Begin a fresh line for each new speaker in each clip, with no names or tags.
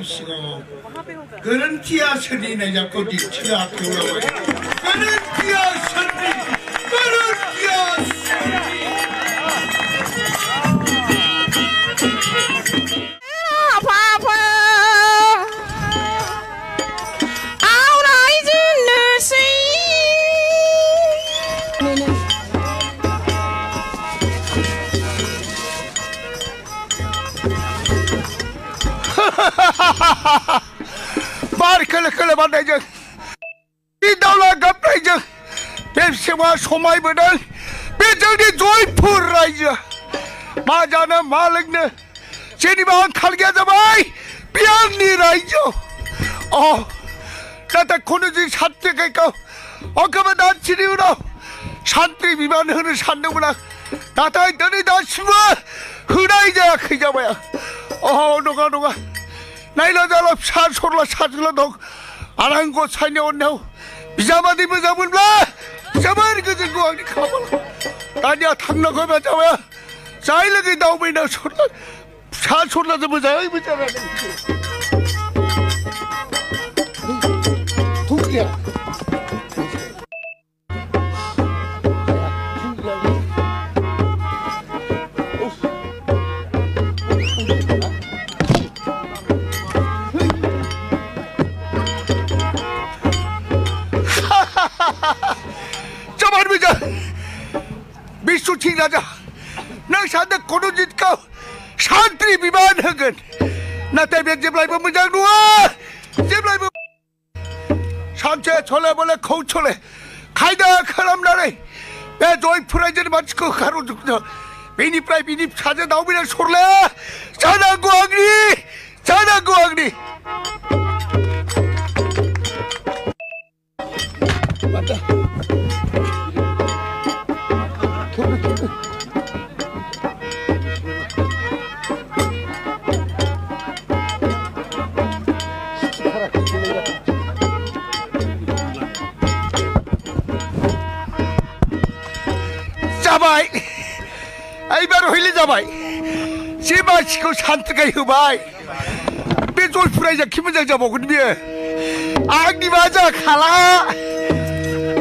시간 그런티야 선이네 자꾸 뒤치라 겨울아버리 그런티야 선이 그런티야 선이 말이 끌래 만나죠. 이 나라 갑자기 백세와 소마이보다 배정이 조이풀라이죠. 맞아는 말랭네 제니만 칼게 잡아이 비앙니라이죠. 나다 코너지 산대가니까 그만 난 지리우라 산대 비만 흐는 산대구나 나다 너네 다 심어 흐라이자 그 잡아야 너가 나이라달라 사소라 사줄라 너 안한 곳 사냐온네오 비자마디 비자물라 비자마디 그저 구하니 가봐라 나니야 탕나거면 잡아야 자일러기 나오면 소라 사소라 좀 보자 이 비자마디 두개야 미수팅 라자 나 산대 고노짓까 산들이 비만하건 나 때문에 집라이브 문장 누워 집라이브 산채 졸래벌레 거우철래 가이다 카람나래 내 조이 프라이즈를 마치고 가로 죽죠 미니프라이 미니 사제 나오면 소리래 자나구왕리 맞다 자바이 아이바로 힐리 자바이 제바시고 산트가 휴바이 배돌 프라이자 김은장 자보고니 악니 맞아 칼라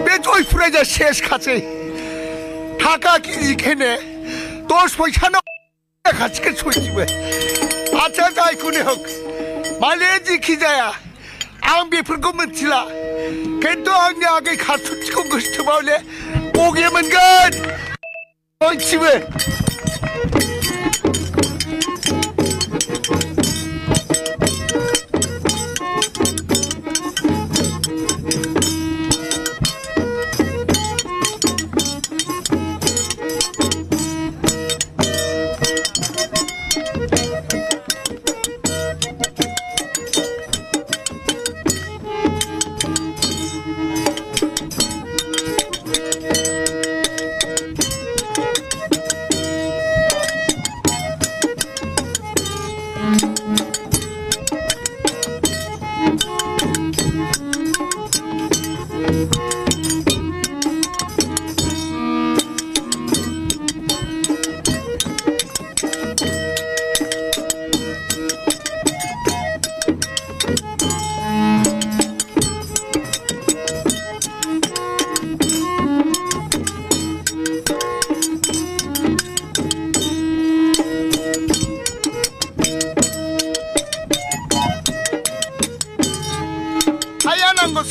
배돌 프라이자 세스카지 다가기지 캐네 도스포 샤노 같이 그 소리지왜 아차자 이쿠네 헉 말레지 기자야 앙비 불금은 칠라 걔도 악냐하게 가수 치고 그스트 바울래 오게만 간 어이치왜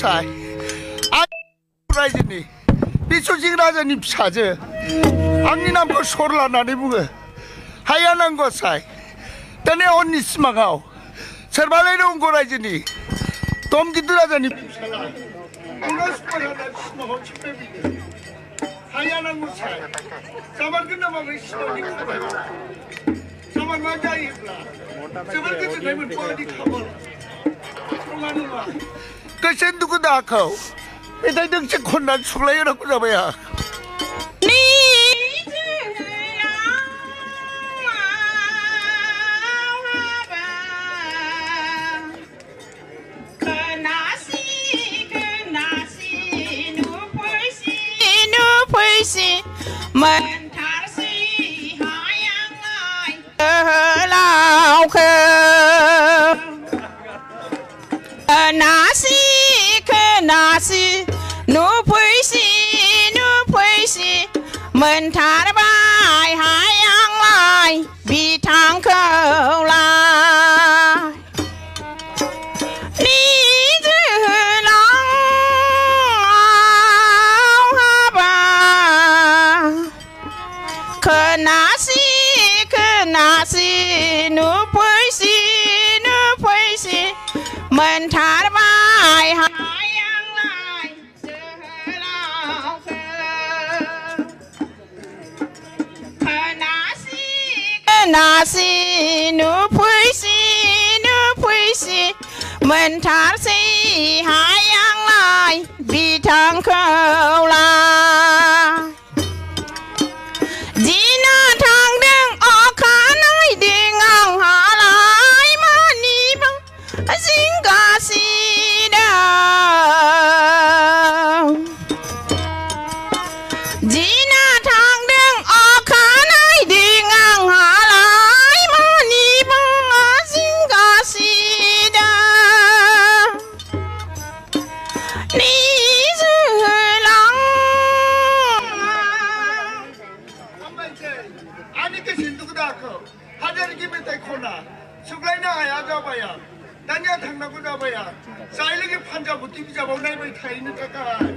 사이 아라이즈니 비초직 라자님 사제 악리남고 소를 나니 부게 하얀한 거 사이 때네 언니 스마가오 설발레는 온 거라이즈니 돔기들 라자니 우라스파라나 스마가오 치빼비니 하얀한 거 사이 사발 끝나면 시원이 커봐요 사발 맞아 입라 사발 끝나면 뻔히 커봐라 그만은 와 कैसे दुख दाखो इधर दुख से खुन्ना सुलाई रख रहा है
खोनासि नुफैसि नुफैसि मोनथारबाय हाय आंलाय बिथांखौलाय खोनासि खोनासि नुफैसि नुफैसि मोनथारबाय हाय आंलाय जोहोलावखौ खोनासि खोनासि नुफैसि नुफैसि मोनथारसै हाय आंलाय बिथांखौलाय दिना थांदों अखा नायदों आंहालाय मानिबा जिंगासिदों दिना थांदों अखा नायदों आंहालाय मानिबा जिंगासिदों
हाजारखि मेथाइ खना सुग्लायनो हाया जाबाया दानिया थांनांगौ जाबाया जाय लोगो पान्जाबति बिजाबाव नायबाय थाहैनो थाखाय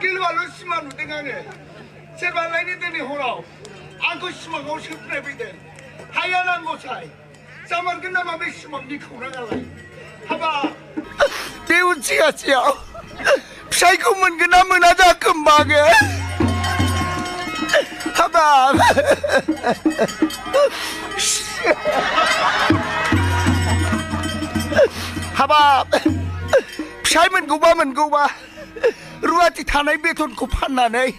गिलवाल सिमा नुदों आङो सोरबालायनो दिनै हराव आंखौ सिमाङाव सोबनाय फैदों हाया नांगौसाय जामारगोन नामा बे सिमांनि खौराङालाय हाबा बे उनसिगासेयाव फिसायखौ मोनगोन ना मोना जाखो होमबा आङो हाबाब हाबाब फिसाय मोनगौबा रुवाथि थानाय बेथनखौ फाननानै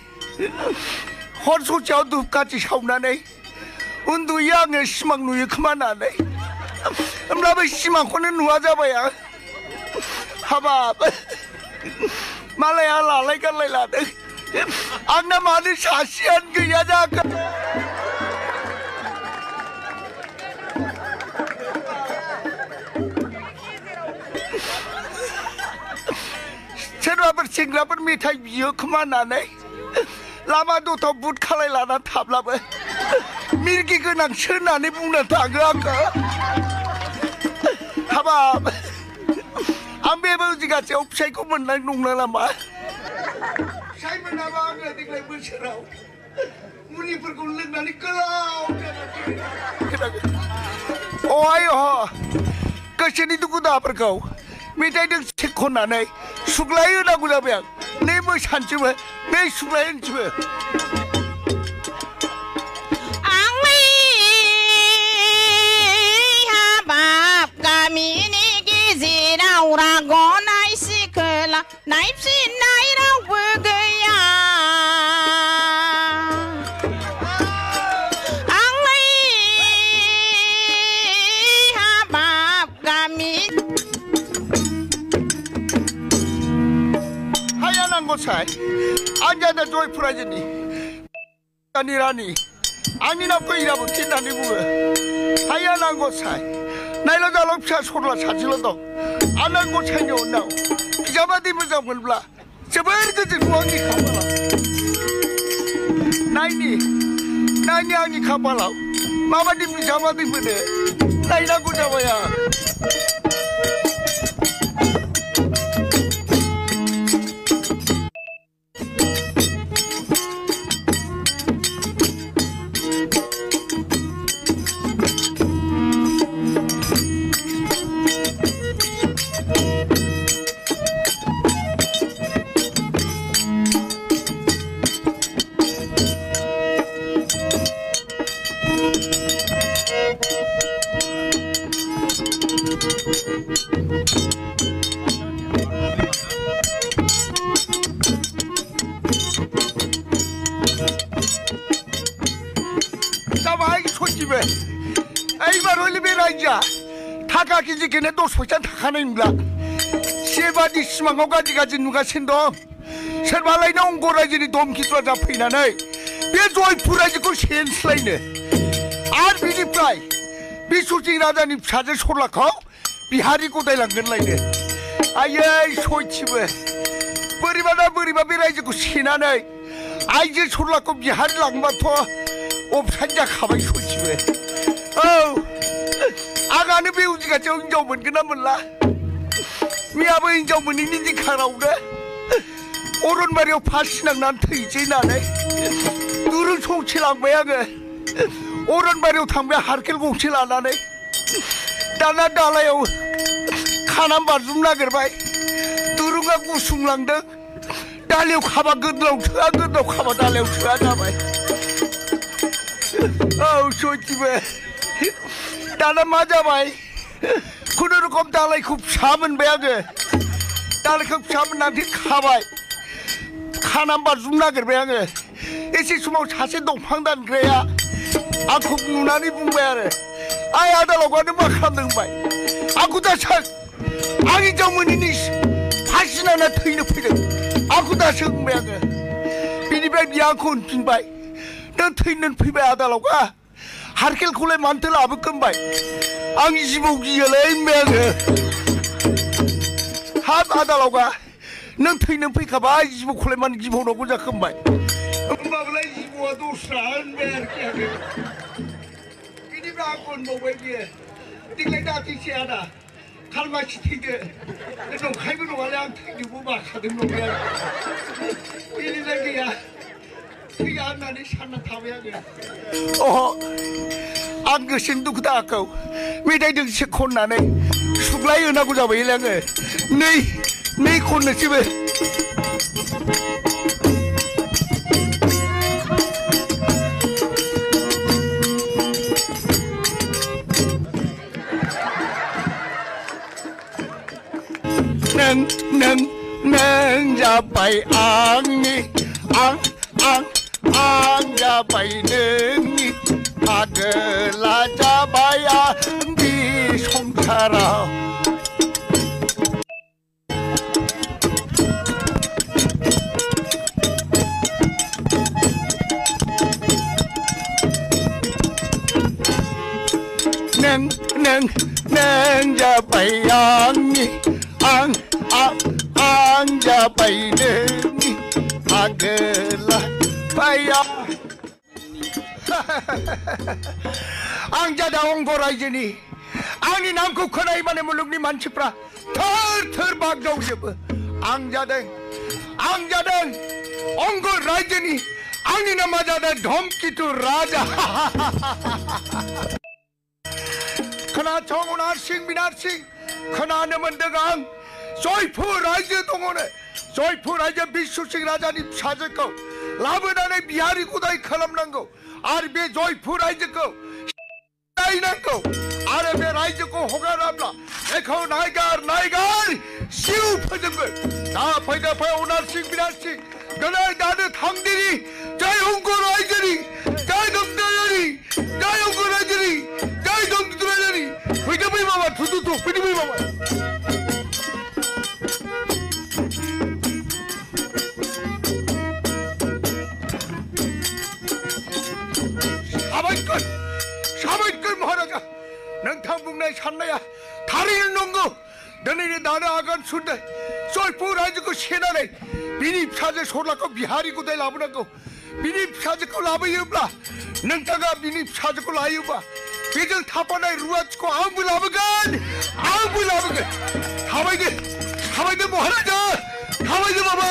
हर ससेयाव धुपकाथि सावनानै उन्दुयो आङो सिमां नुयो खोमा होननानै होमब्लाबो सिमांखौनो नुवा जाबाय आं हाबाब मालाया लालाय गारलाय लादों आंना मानो सासेयानो गैया जाखो सोरबाफोर सेंग्राफोर मेथाइ बियो खोमा होननानै लामा दथाव बुट खालाय लाना थाब्लाबो मिरगि गोनांसो होननानै बुंनो थाङो आंखौ हाबाब आं बे जिगासेयाव फिसायखौ मोननाय नंला नामा फिसाय मोनाबा आङो देग्लाय बोसोराव मुलिफोरखौ लोंनानै गोलाव अहाय गोसोनि दुखु दाहाफोरखौ मेथाइजों खननानै सुग्लाय होनांगौ जाबाय आं नै मोसानोसैबो नै सुग्लाय होनोसैबो
आंनि हाबाब गामिनि गेजेराव रागनाय सिखोला नायफिननाय रावबो गैया आंनि हाबाब गामि
गसाय आं जादों जयपुराजोनि रानि आंनि नामखौ इराबती होननानै बुङो हाया नांगौसाय नायल' जाल' फिसा सरला सासेल' दं आंना गसायनि उनाव बिजामादै मोजां मोनब्ला जोबोर गोजोनखौ आंनि खाफालाव नायनि आंनि खाफालाव माबादि बिजामादै मोनो नायनांगौ जाबाय आं जाबाय सचिबे এইবার হইলে বেরাইজা টাকা কেজি কিনে 10 পয়সা থাকাनाय नंला सेबादि सिमाङाव गाज्रि गाज्रि नुगासिनो दं सोरबालायनो अंग रायजोनि दमखिफ्रा जाफैनानै बे जयपुर रायजोखौ सेनस्लायनो आरो बिनिफ्राय बिस्वजित राजानि फिसाजो सरलाखौ बिहारि गदायलांगोनलायनो आयै सयथिबो बोरैबा बोरैबा बे रायजोखौ सेनानै आइजो सरलाखौ बिहारि लांबाथ' अफसाइड जाखाबाय सयथिबो औ आंहानो बे उजिगासेयाव हिनजाव मोनगोन ना मोनला मैयाबो हिनजाव मोनैनि दिखारावनो अरनबारियाव फासि नांनानै थैसै होननानै दुरुं संसे लांबाय आङो अरनबारियाव थांबाय हारखेल गंसे लानानै दाना दालायाव खानानै बारजुम नागिरबाय दुरुङा गुसुंलांदों दालायाव खाबा गोदलाव थोआ गोदलाव खाबा दालायाव थोआ जाबाय औ सयथिबो दाना मा जाबाय खुनुरुखुम दालायखौ फिसा मोनबाय आङो दालायखौ फिसा मोननानै खाबाय खानानै बारजुम नागिरबाय आङो एसे समाव सासे दंफां दानग्राया आंखौ नुनानै बुंबाय आरो आइ आदालावगानो मा खालामदों होनबाय आंखौ दासो आं हिनजाव मोनैनि फासि नांना थैनो फैदों आंखौ दासो बुंबाय आङो बिनिफ्राय बियो आंखौ होनफिनबाय नों थैनो फैबाय आदालावगा हारखेलखौलाय मानोथो लाबोखो होनबाय आं जिबौ गियोलै होनबाय आङो हाब आदालावगा नों थैनो फैखाबाय जिबौखौलाय मानो गिबावनांगौ जाखो होनबाय होमबाबोलाय जिबौआ दस्रा होनबाय आरोखि आङो बिनिफ्राय आंखौ होनबावबाय बियो देग्लाय दाथैसै आदा खालमासि थैदो नंखायबो नङालै आं थैनोबो बाखादों नंबाय आरो बेनिफ्राय गैया थैया होननानै सानना थाबाय आङो आं गोसोनि दुखु दाहाखौ मेथाइ दोंसे खननानै सुग्लाय होनांगौ जाबायलै आङो नै खननोसैबो नों जाबाय आंनि आं जाबाय नोंनि आगोला जाबाय आंनि संसाराव नों जाबाय आंनि आं जाबाय नोंनि आगोला बाया आं जादों अंग रायजोनि आंनि नामखौ खोनाय माने मुलुगनि मानसिफ्रा थोर थोर बागदावजोबो आं जादों अंग रायजोनि आंनि नामा जादों धमकितु राजा खोनासं अनारसिं बिनारसिं खोनानो मोनदों आं जयपुर रायजो दङनो जयपुर रायजो बिस्वसिं राजानि फिसाजोखौ लाबोनानै बिहारि गदाय खालामनांगौ आरो बे जयपुर रायजोखौ नायनांगौ आरो बे रायजोखौ हगाराब्ला बेखौ नायगार जिउ फोजोबगोन दा फैदो फै अनारसिं बिनारसिं दिनै दानो थांदिनि जय अंग रायजोनि जय दमदरानि जय अंग रायजोनि जय दमदरानि फैदो फै बाबा थुदु फैदो फै बाबा साबायखर महाराजा नोंथां बुंनाय साननाया थारैनो नंगौ दिनैनो दानो आगान सुरदों जयपुर रायजोखौ सेनानै बिनि फिसाजो सरलाखौ बिहारि गदाय लाबोनांगौ बिनि फिसाजोखौ लाबोयोब्ला नोंथाङा बिनि फिसाजोखौ लायोबा बेजों थाफानाय रुवाथिखौ आंबो लाबोगोन थाबायदो महाराजा थाबायदो बाबा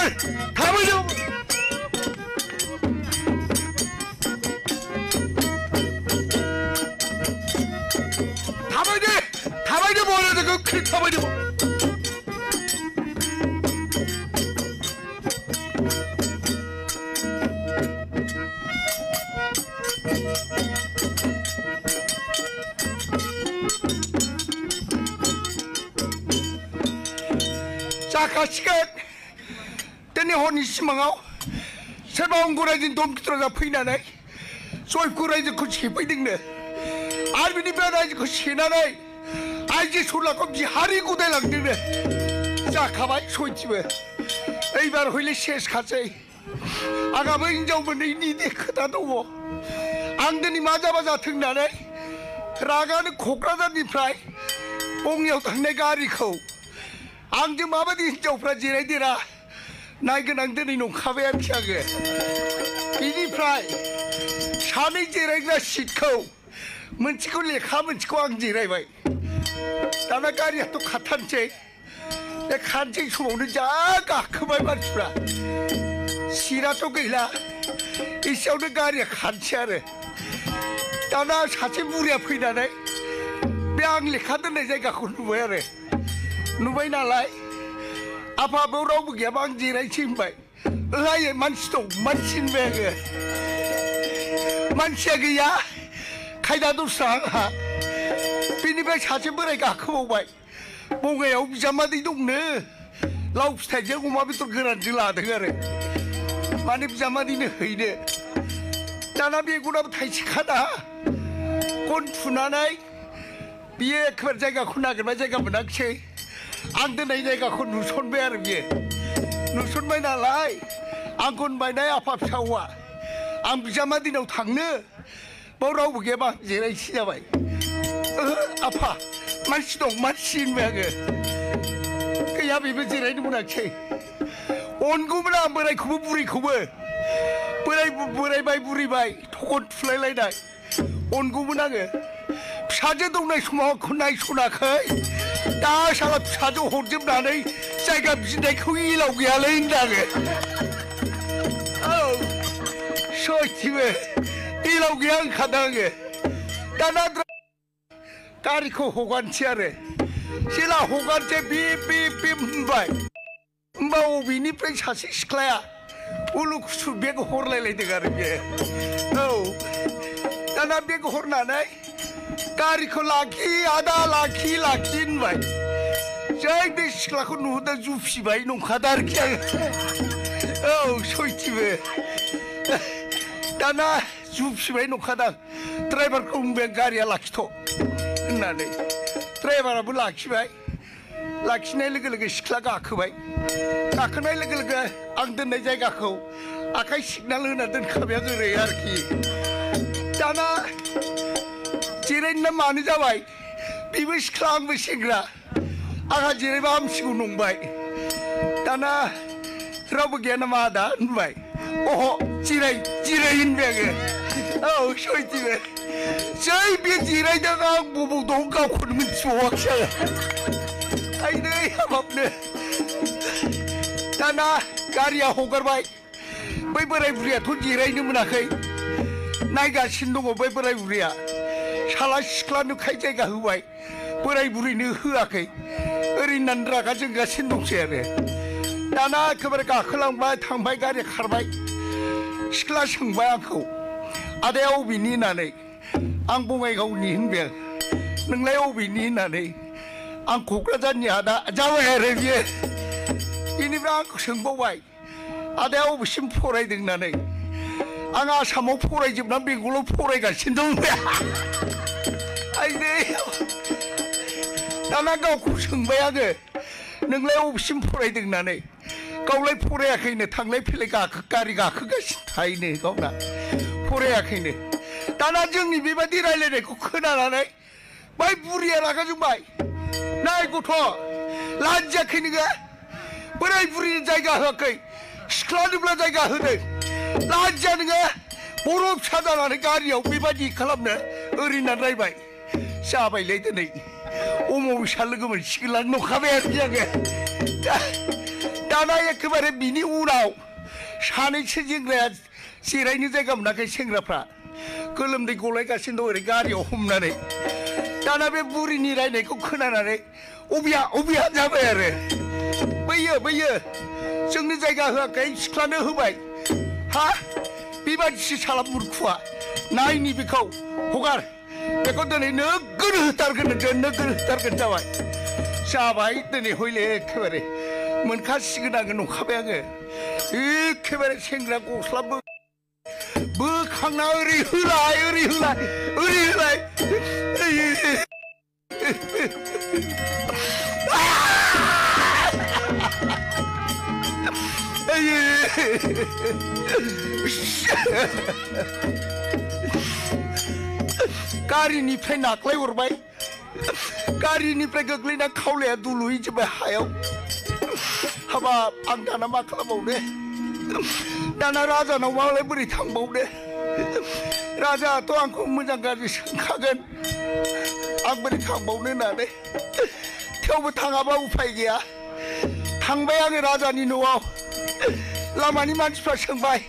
थाबायदो महाराजा गोख्रै थाबायदो जाखासिगोन दिनै हरनि सिमाङाव सोरबा अंग रायजोनि दमखिथ्रा फैनानै जयपुर रायजोखौ सेफैदोंनो आरो बिनिफ्राय रायजोखौ सेनानै आइजो सलाखौ बिहारि गदायलांदोंनो जाखाबाय सयथिबो एबार हयले सेसखासै आंहाबो हिनजाव मोनैनि खोथा दङ आं दिनै मा जाबा जाथों होननानै रागानो क'क्राझारनिफ्राय बङाइयाव थांनाय गारिखौ आंजों माबायदि हिनजावफ्रा जिरायदेरा नायगोन आं दिनै नंखाबाय आरोखि आङो बिनिफ्राय सानै जिरायग्रा सिटखौ मोनसेखौ लेखा मोनसेखौ आं जिरायबाय दाना गारियाथ' खाथानसै बे खानसै समावनो जा गाखोबाय मानसिफ्रा सिटआथ' गैला एसेयावनो गारिया खानसै आरो दाना सासे बुरिया फैनानै बे आं लेखा दोननाय जायगाखौ नुबाय आरो नुबाय नालाय आफा बेयाव रावबो गैयाबा आं जिरायसै होनबाय ओहाय मानसि दं मानसि होनबाय आङो मानसिया गैया खायदा दस्रा आंहा बेनिफ्राय सासे बोराय गाखोबावबाय बङाइयाव बिजामादै दंनो लाव फिथाइजों अमा बेदर गोरानजों लादों आरो माने बिजामादैनो हैनो दाना बेगनाबो थाइसेखाना गन थुनानै बियो एखेबारे जायगाखौ नागिरबाय जायगा मोनाखिसै आं दोननाय जायगाखौ नुसनबाय आरो बियो नुसनबाय नालाय आंखौ होनबायनाय आफा फिसा हौवा आं बिजामादैनाव थांनो बाव रावबो गैयाबा जिरायसै जाबाय आफा मानसि दं मानसि होनबाय आङो गैया बेबो जिरायनो मोनाखिसै अनगौमोन आं बोरायखौबो बुरैखौबो बोरायबाय बुरैबाय थखन थुलायलायनाय अनगौमोन आङो फिसाजो दंनाय समाव आंखौ नायसनाखै दा साला फिसाजो हरजोबनानै जायगा बिनायखौ इलाव गैयालै होनदों आङो औ सयथिबो इलाव गैया होनखादों आङो दाना गारिखौ हगारनोसै आरो जेला हगारनोसै बे होनबाय होमबा अबेनिफ्राय सासे सिख्लाया उलुखुसु बेग हरलायलायदों आरो बे औ दाना बेग हरनानै गारिखौ लाखि आदा लाखि होनबाय जै बे सिख्लाखौ नुहुरदों जुफिबाय नंखादा आरोखि आङो औ सयथिबो दाना जुफिबाय नंखादां ड्राइभारखौ बुंबाय गारिया लाखिथ' होननानै ड्राइभाराबो लाखिबाय लाखिनाय लोगो लोगो सिख्ला गाखोबाय गाखोनाय लोगो लोगो आं दोननाय जायगाखौ आखाइ सिगनाल होना दोनखाबाय आं ओरै आरोखि दाना जिरायनो मानो जाबाय बेबो सिख्ला आंबो सेंग्रा आंहा जिरायबा हामसिगौ नंबाय दाना रावबो गैया नामा आदा होनबाय अह जिराय होनबाय आङो औ सयथिबो जै बे जिरायदों आं बबाव दं गावखौनो मिथिबावाखिसै आङो आइनै हाबाबनो दाना गारिया हगारबाय बै बोराय बुरैयाथ' जिरायनो मोनाखै नायगासिनो दङ बै बोराय बुरैया साला सिख्लानो खाय जायगा होबाय बोराय बुरैनो होआखै ओरैनानै रागा जोंगासिनो दंसै आरो दाना एखेबारे गाखोलांबाय थांबाय गारिया खारबाय सिख्ला सोंबाय आंखौ आदाया अबेनि होननानै आं बङाइगावनि होनबाय आं नोंलाय अबेनि होननानै आं क'क्राझारनि आदा जाबाय आरो बियो बेनिफ्राय आंखौ सोंबावबाय आदाया अबेसिम फरायदों होननानै आं आसामाव फरायजोबनानै बेंगलाव फरायगासिनो दं आइदै दाना गावखौ सोंबाय आङो नोंलाय अबेसिम फरायदों होननानै गावलाय फरायाखैनो थांलाय फैलाय गारि गाखोगासिनो थायोनो गावना फरायाखैनो दाना जोंनि बेबायदि रायलायनायखौ खोनानानै बै बुरिया रागा जोंबाय नाय गथ' लाजियाखै नोङो बोराय बुरिनो जायगा होआखै सिख्लानोब्ला जायगा होदों लाजिया नोङो बर' फिसा जानानै गारियाव बेबायदि खालामनो ओरैनानै रायबाय जाबायलै दिनै अमाबैसा लोगो मोनसिगोनलां नंखाबाय आरोखि आङो दाना एखेबारे बिनि उनाव सानैसो सेंग्राया जिरायनो जायगा मोनाखै सेंग्राफ्रा गोलोमदै गलायगासिनो दं ओरै गारियाव हमनानै दाना बे बुरिनि रायनायखौ खोनानानै अबिया जाबाय आरो बैयो जोंनो जायगा होआखै सिख्लानो होबाय हा बेबादिसो साला मुरखुआ नायनि बेखौ हगार बेखौ दिनै नोगोर होथारगोन जाबाय दिनै हयले एखेबारे मोनखासिगोन आङो नंखाबाय आङो एखेबारे सेंग्रा गस्ला बोखांना ओरै होलाय गारिनिफ्राय नाख्लाय हरबाय गारिनिफ्राय गोग्लैना खावलाया दुलुहैजोब्बाय हायाव हाबाब आं दाना मा खालामबावनो दाना राजानाव मालाय बोरै थांबावनो राजायाथ' आंखौ मोजां गाज्रि सोंखागोन आं बोरै थांबावनो होननानै थेवबो थाङाबा उफाय गैया थांबाय आङो राजानि न'आव लामानि मानसिफ्रा सोंबाय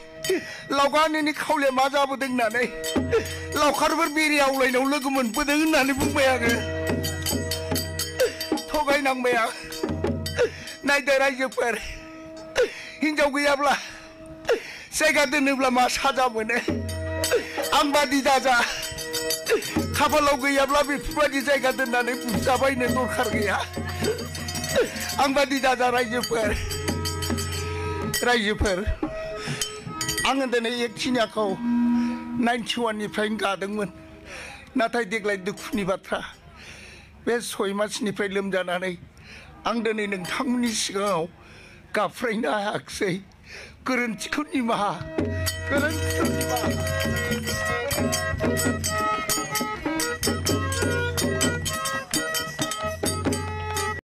लावगानिनि खावलाया मा जाबोदों होननानै लावखारफोर बेरे आवलायनायाव लोगो मोनबोदों होननानै बुंबाय आङो थगायनांबाय आं नायदो रायजोफोर हिनजाव गैयाब्ला जायगा दोनोब्ला मा साजा मोनो आं बादि दाजा खाफालाव गैयाब्ला बेफोरबायदि जायगा दोननानै बुजाबायनो दरखार गैया आं बादि दाजा रायजोफोर आङो दिनै एकथिनियाखौ 91निफ्रायनो गादोंमोन नाथाय देग्लाय दुखुनि बाथ्रा बे 6 मासनिफ्राय लोमजानानै आं दिनै नोंथांमोननि सिगाङाव गाबफ्रायनो हायाखिसै गोरोन्थिखौ निमाहा